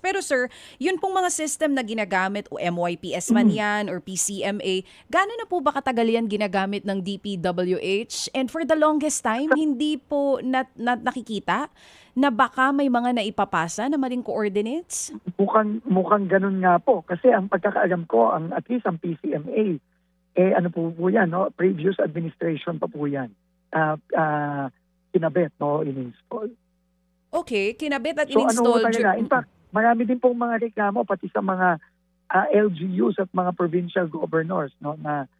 Pero sir, yun pong mga system na ginagamit o MYPS man yan or PCMA, gaano na po ba katagal yan ginagamit ng DPWH? And for the longest time, hindi po nakikita na baka may mga naipapasa na maling coordinates? Mukhang ganun nga po. Kasi ang pagkakaalam ko, at least ang PCMA, ano po yan, no? Previous administration pa po yan. Kinabit, no? In-install. Okay, kinabit at So ano in-install. po talaga, in fact, marami din pong mga reklamo pati sa mga LGUs at mga provincial governors, no, na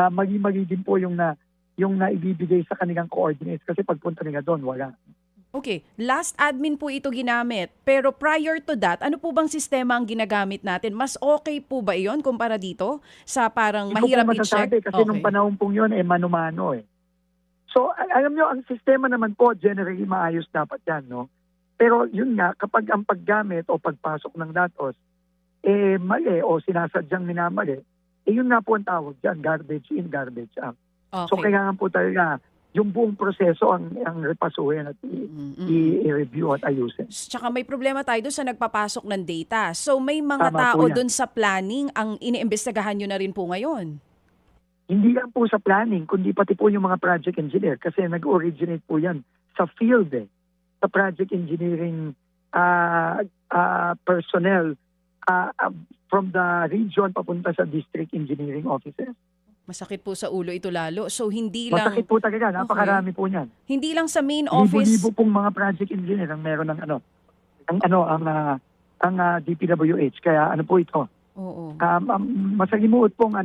mali-mali din po yung naibibigay sa kanilang coordinates kasi pagpunta nila doon, wala. Okay, last admin po ito ginamit. Pero prior to that, ano po bang sistema ang ginagamit natin? Mas okay po ba iyon kumpara dito sa parang Hindi ko mahirap po masasabi i-check? kasi nung panahon pong yun, mano-mano eh. So, alam nyo, ang sistema naman po, generally maayos dapat yan, no? Pero yun nga, kapag ang paggamit o pagpasok ng datos, mali o sinasadyang minamali, yun nga po ang tawag dyan, garbage in, garbage out. Okay. So, kailangan po talaga yung buong proseso ang repasuhin at i-review at ayusin. Tsaka may problema tayo doon sa nagpapasok ng data. So may mga Tama tao po yan. doon sa planning ang iniimbestigahan nyo na rin po ngayon. Hindi lang po sa planning, kundi pati po yung mga project engineer kasi nag-originate po yan sa field sa project engineering personnel from the region papunta sa district engineering offices. Masakit po sa ulo ito lalo. So hindi lang Masakit po talaga, napakarami po niyan. hindi lang sa main office. Libo-libo pong mga project engineer ang meron ng ang DPWH. Kaya ano po ito? Oo. Masalimuot pong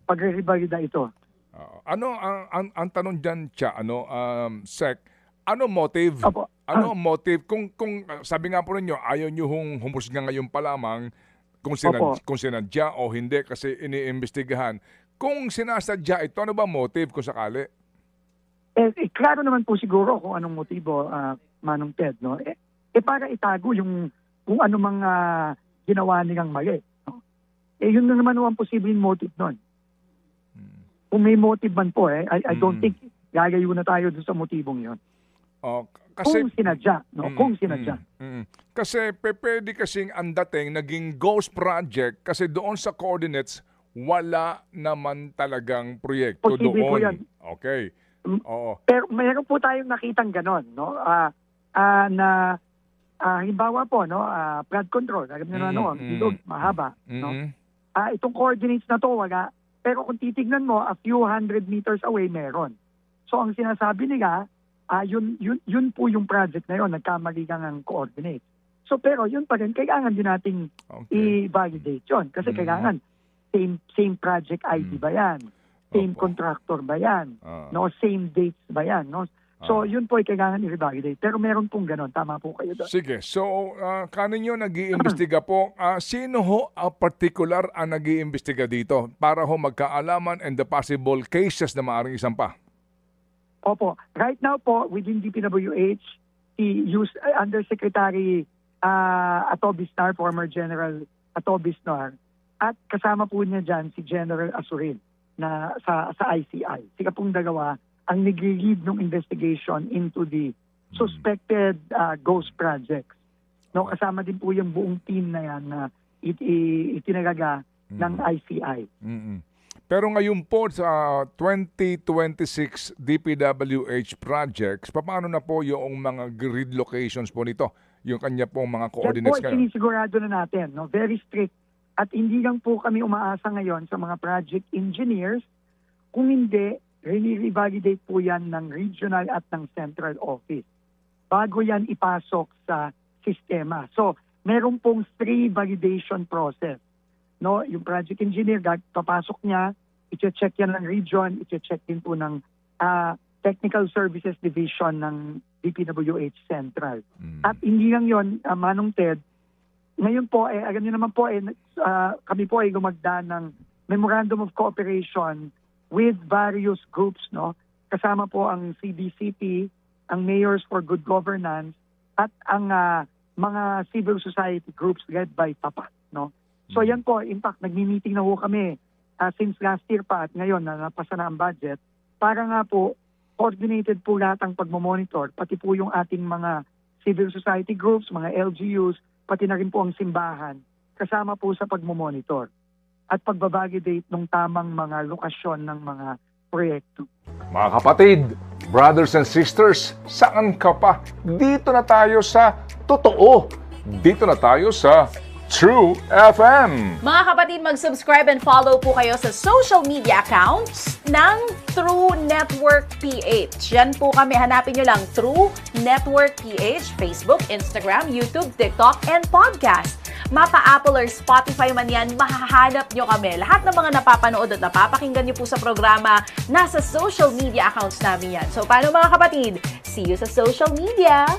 pagre-revalida ito. Ano ang tanong diyan Sec, ano motive? Opo. Ano ang motive kung sabi nga po ninyo ayaw niyo humusga ngayon pa lamang kung sinadya o hindi kasi iniimbestigahan. Kung sinasadya ito, ano ba motive kung sakali? Klaro naman po siguro kung anong motibo, Manong Ted, no? Para itago kung ano mga ginawa nilang mali. No? Yun na naman ang posibleng motive nun. Kung may motive man po, I don't think gagayo na tayo dun sa motibong yun. Kasi, kung sinadya, no? Kung sinadya. Kasi pwede kasing ang dating naging ghost project kasi doon sa coordinates wala naman talagang proyekto Posible doon. po yan. Okay. Oo. Pero mayroon po tayong nakitang ganon, no? Na halimbawa po, no, flood control. Alam niyo na ang ilog, mahaba, no? Itong coordinates na to wala. Pero kung titignan mo, a few hundred meters away meron. So ang sinasabi nila, yun po yung project na yun, nagkamali lang ang coordinates. So pero yun pa rin, kailangan din nating i-validate yun. Kasi kailangan, same project ID ba yan? Same contractor ba yan? No, same dates ba yan? No? So yun po ay kailangan i-validate. Pero meron pong ganon, tama po kayo doon. Sige, so kanin nyo nag-iimbestiga po, sino ho particular ang nag-iimbestiga dito para ho magkaalaman and the possible cases na maaaring isampa? Opo. Right now po, within DPWH, Undersecretary Ato Bisnar, former General Ato Bisnar, at kasama po niya dyan si General Asurin na sa ICI. Sila pong dalawa ang nag-lead ng investigation into the suspected ghost projects. No, kasama din po yung buong team na yan na itinalaga ng ICI. Pero ngayon po sa 2026 DPWH projects, paano na po yung mga grid locations po nito? Yung kanya pong mga coordinates kayo? Yan po, sinisigurado na natin. No? Very strict. At hindi lang po kami umaasa ngayon sa mga project engineers. Kung hindi, re-validate po yan ng regional at ng central office bago yan ipasok sa sistema. So, meron pong 3 validation process. No, yung project engineer, papasok niya, i-check yan ng region, i-check din po ng Technical Services Division ng DPWH Central. At hindi lang yun, Manong Ted, ngayon po, alam niyo naman po, kami po ay gumagda ng Memorandum of Cooperation with various groups, no? Kasama po ang CBCP, ang Mayors for Good Governance, at ang mga civil society groups led by TAPAT, no? So yan po, in fact, nagmi-meeting na po kami since last year pa at ngayon na napasa na ang budget para nga po coordinated po lahat ang pagmamonitor, pati po yung ating mga civil society groups, mga LGUs, pati na rin po ang simbahan, kasama po sa pagmomonitor at pagbabalidate ng tamang mga lokasyon ng mga proyekto. Mga kapatid, brothers and sisters, saan ka pa? Dito na tayo sa totoo. Dito na tayo sa True FM. Mga kapatid, mag-subscribe and follow po kayo sa social media accounts ng True Network PH. Yan po kami. Hanapin nyo lang True Network PH, Facebook, Instagram, YouTube, TikTok, and podcast. Mapa-Apple or Spotify man yan, mahahanap nyo kami. Lahat ng mga napapanood at napapakinggan nyo po sa programa, nasa social media accounts namin yan. So, paano mga kapatid? See you sa social media!